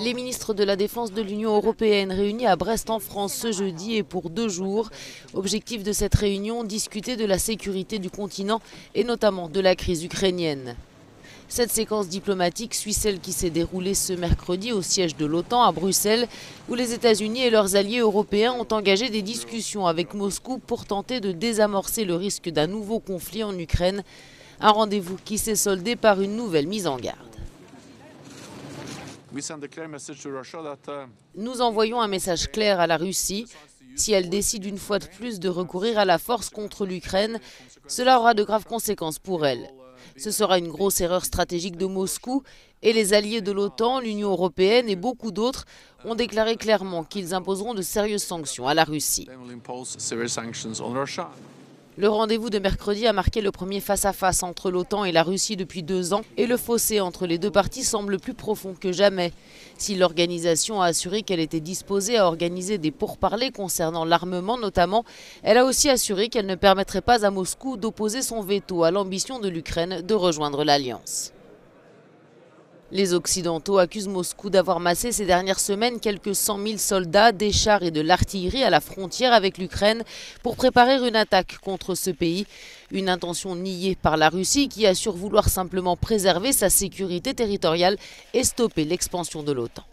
Les ministres de la Défense de l'Union européenne réunis à Brest en France ce jeudi et pour 2 jours. Objectif de cette réunion, discuter de la sécurité du continent et notamment de la crise ukrainienne. Cette séquence diplomatique suit celle qui s'est déroulée ce mercredi au siège de l'OTAN à Bruxelles, où les États-Unis et leurs alliés européens ont engagé des discussions avec Moscou pour tenter de désamorcer le risque d'un nouveau conflit en Ukraine. Un rendez-vous qui s'est soldé par une nouvelle mise en garde. Nous envoyons un message clair à la Russie. Si elle décide une fois de plus de recourir à la force contre l'Ukraine, cela aura de graves conséquences pour elle. Ce sera une grosse erreur stratégique de Moscou et les alliés de l'OTAN, l'Union européenne et beaucoup d'autres ont déclaré clairement qu'ils imposeront de sérieuses sanctions à la Russie. Le rendez-vous de mercredi a marqué le premier face-à-face entre l'OTAN et la Russie depuis 2 ans et le fossé entre les deux parties semble plus profond que jamais. Si l'organisation a assuré qu'elle était disposée à organiser des pourparlers concernant l'armement notamment, elle a aussi assuré qu'elle ne permettrait pas à Moscou d'opposer son veto à l'ambition de l'Ukraine de rejoindre l'Alliance. Les Occidentaux accusent Moscou d'avoir massé ces dernières semaines quelques 100 000 soldats, des chars et de l'artillerie à la frontière avec l'Ukraine pour préparer une attaque contre ce pays. Une intention niée par la Russie qui assure vouloir simplement préserver sa sécurité territoriale et stopper l'expansion de l'OTAN.